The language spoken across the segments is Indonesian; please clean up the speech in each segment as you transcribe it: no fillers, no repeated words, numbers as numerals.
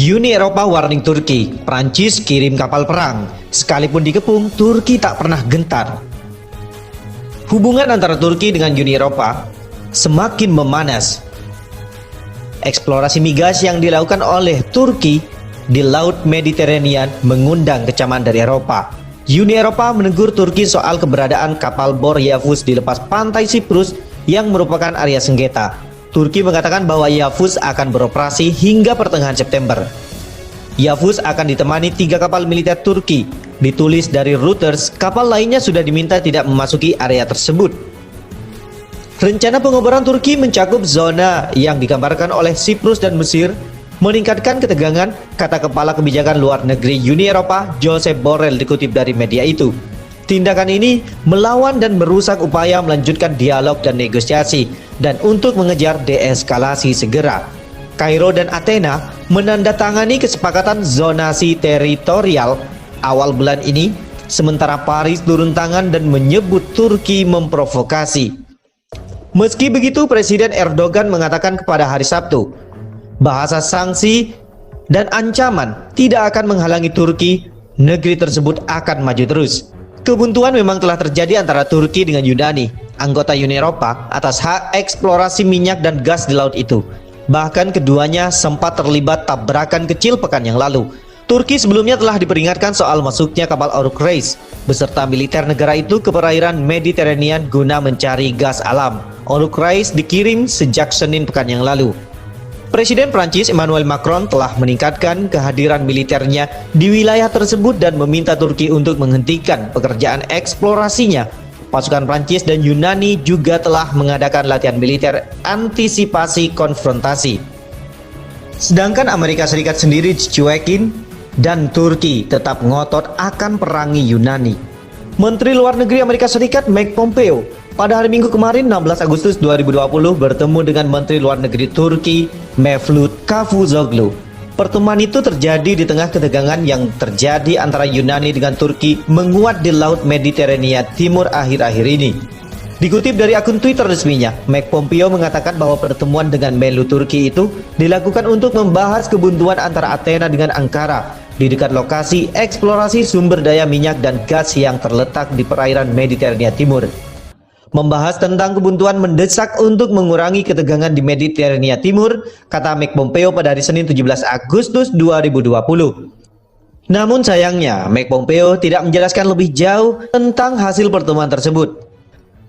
Uni Eropa warning Turki, Prancis kirim kapal perang. Sekalipun dikepung, Turki tak pernah gentar. Hubungan antara Turki dengan Uni Eropa semakin memanas. Eksplorasi migas yang dilakukan oleh Turki di Laut Mediterranean mengundang kecaman dari Eropa. Uni Eropa menegur Turki soal keberadaan kapal bor Yavuz di lepas pantai Siprus yang merupakan area sengketa. Turki mengatakan bahwa Yavuz akan beroperasi hingga pertengahan September. Yavuz akan ditemani 3 kapal militer Turki. Ditulis dari Reuters, kapal lainnya sudah diminta tidak memasuki area tersebut. Rencana pengoboran Turki mencakup zona yang digambarkan oleh Siprus dan Mesir, meningkatkan ketegangan, kata Kepala Kebijakan Luar Negeri Uni Eropa, Josep Borrell, dikutip dari media itu. Tindakan ini melawan dan merusak upaya melanjutkan dialog dan negosiasi dan untuk mengejar deeskalasi segera. Kairo dan Athena menandatangani kesepakatan zonasi teritorial awal bulan ini, sementara Paris turun tangan dan menyebut Turki memprovokasi. Meski begitu, Presiden Erdogan mengatakan kepada hari Sabtu, bahasa sanksi dan ancaman tidak akan menghalangi Turki, negeri tersebut akan maju terus. Kebuntuan memang telah terjadi antara Turki dengan Yunani, anggota Uni Eropa, atas hak eksplorasi minyak dan gas di laut itu. Bahkan keduanya sempat terlibat tabrakan kecil pekan yang lalu. Turki sebelumnya telah diperingatkan soal masuknya kapal Oruç Reis beserta militer negara itu ke perairan Mediterranean guna mencari gas alam. Oruç Reis dikirim sejak Senin pekan yang lalu. Presiden Prancis Emmanuel Macron telah meningkatkan kehadiran militernya di wilayah tersebut dan meminta Turki untuk menghentikan pekerjaan eksplorasinya. Pasukan Prancis dan Yunani juga telah mengadakan latihan militer antisipasi konfrontasi. Sedangkan Amerika Serikat sendiri dicuekin dan Turki tetap ngotot akan perangi Yunani. Menteri Luar Negeri Amerika Serikat Mike Pompeo pada hari Minggu kemarin 16 Agustus 2020 bertemu dengan Menteri Luar Negeri Turki Mevlut Cavusoglu. Pertemuan itu terjadi di tengah ketegangan yang terjadi antara Yunani dengan Turki menguat di Laut Mediterania Timur akhir-akhir ini. Dikutip dari akun Twitter resminya, Mike Pompeo mengatakan bahwa pertemuan dengan Menlu Turki itu dilakukan untuk membahas kebuntuan antara Athena dengan Ankara di dekat lokasi eksplorasi sumber daya minyak dan gas yang terletak di perairan Mediterania Timur. Membahas tentang kebuntuan mendesak untuk mengurangi ketegangan di Mediterania Timur, kata Mike Pompeo pada hari Senin 17 Agustus 2020. Namun sayangnya, Mike Pompeo tidak menjelaskan lebih jauh tentang hasil pertemuan tersebut.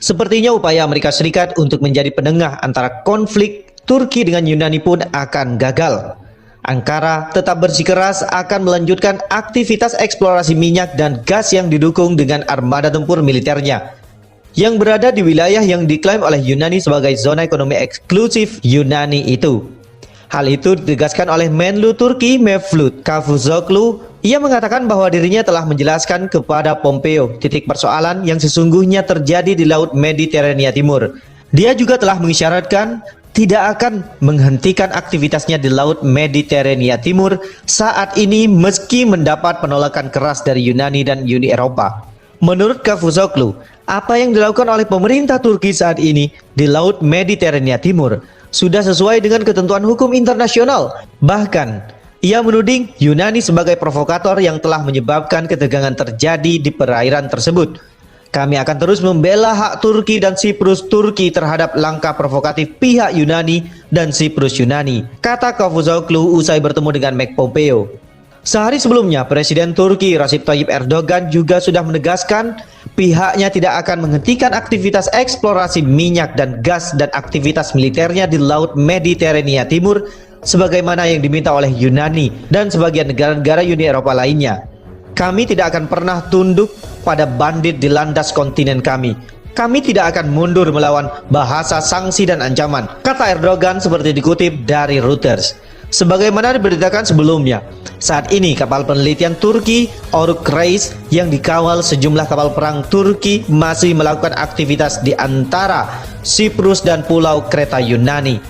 Sepertinya upaya Amerika Serikat untuk menjadi penengah antara konflik Turki dengan Yunani pun akan gagal. Ankara tetap bersikeras akan melanjutkan aktivitas eksplorasi minyak dan gas yang didukung dengan armada tempur militernya yang berada di wilayah yang diklaim oleh Yunani sebagai zona ekonomi eksklusif Yunani itu. Hal itu ditegaskan oleh Menlu Turki Mevlut Cavusoglu. Ia mengatakan bahwa dirinya telah menjelaskan kepada Pompeo titik persoalan yang sesungguhnya terjadi di Laut Mediterania Timur. Dia juga telah mengisyaratkan tidak akan menghentikan aktivitasnya di Laut Mediterania Timur saat ini meski mendapat penolakan keras dari Yunani dan Uni Eropa. Menurut Cavusoglu, apa yang dilakukan oleh pemerintah Turki saat ini di Laut Mediterania Timur sudah sesuai dengan ketentuan hukum internasional. Bahkan, ia menuding Yunani sebagai provokator yang telah menyebabkan ketegangan terjadi di perairan tersebut. Kami akan terus membela hak Turki dan Siprus Turki terhadap langkah provokatif pihak Yunani dan Siprus Yunani, kata Cavusoglu usai bertemu dengan Mike Pompeo. Sehari sebelumnya, Presiden Turki Recep Tayyip Erdogan juga sudah menegaskan pihaknya tidak akan menghentikan aktivitas eksplorasi minyak dan gas dan aktivitas militernya di Laut Mediterania Timur sebagaimana yang diminta oleh Yunani dan sebagian negara-negara Uni Eropa lainnya. Kami tidak akan pernah tunduk pada bandit di landas kontinen kami. Kami tidak akan mundur melawan bahasa sanksi dan ancaman, kata Erdogan seperti dikutip dari Reuters. Sebagaimana diberitakan sebelumnya, saat ini kapal penelitian Turki Oruç Reis yang dikawal sejumlah kapal perang Turki masih melakukan aktivitas di antara Siprus dan Pulau Kreta Yunani.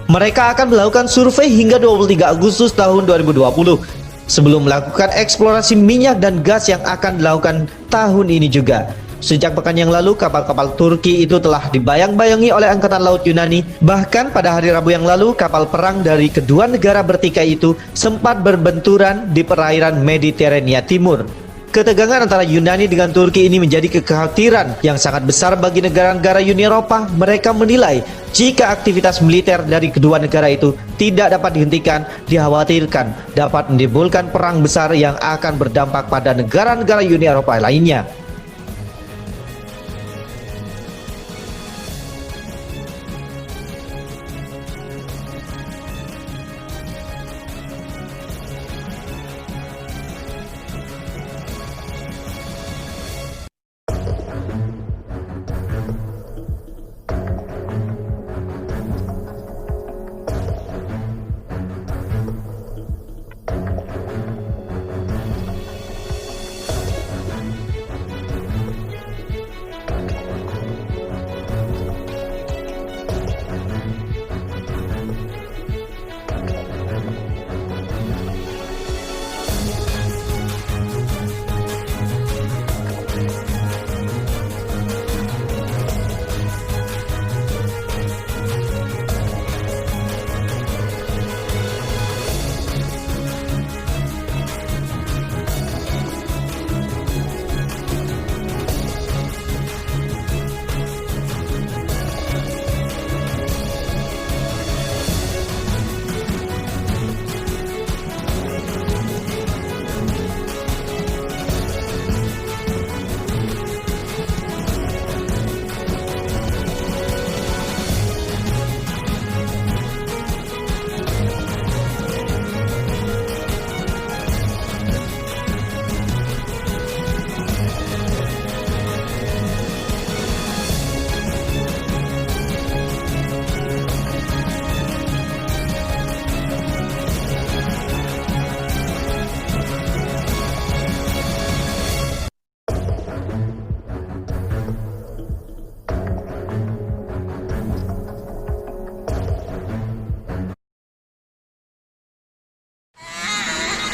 Mereka akan melakukan survei hingga 23 Agustus tahun 2020 sebelum melakukan eksplorasi minyak dan gas yang akan dilakukan tahun ini juga. Sejak pekan yang lalu, kapal-kapal Turki itu telah dibayang-bayangi oleh Angkatan Laut Yunani. Bahkan pada hari Rabu yang lalu, kapal perang dari kedua negara bertikai itu sempat berbenturan di perairan Mediterania Timur. Ketegangan antara Yunani dengan Turki ini menjadi kekhawatiran yang sangat besar bagi negara-negara Uni Eropa. Mereka menilai jika aktivitas militer dari kedua negara itu tidak dapat dihentikan, dikhawatirkan dapat menimbulkan perang besar yang akan berdampak pada negara-negara Uni Eropa lainnya.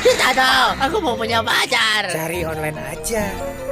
Kita dong, aku mau punya pacar. Cari online aja.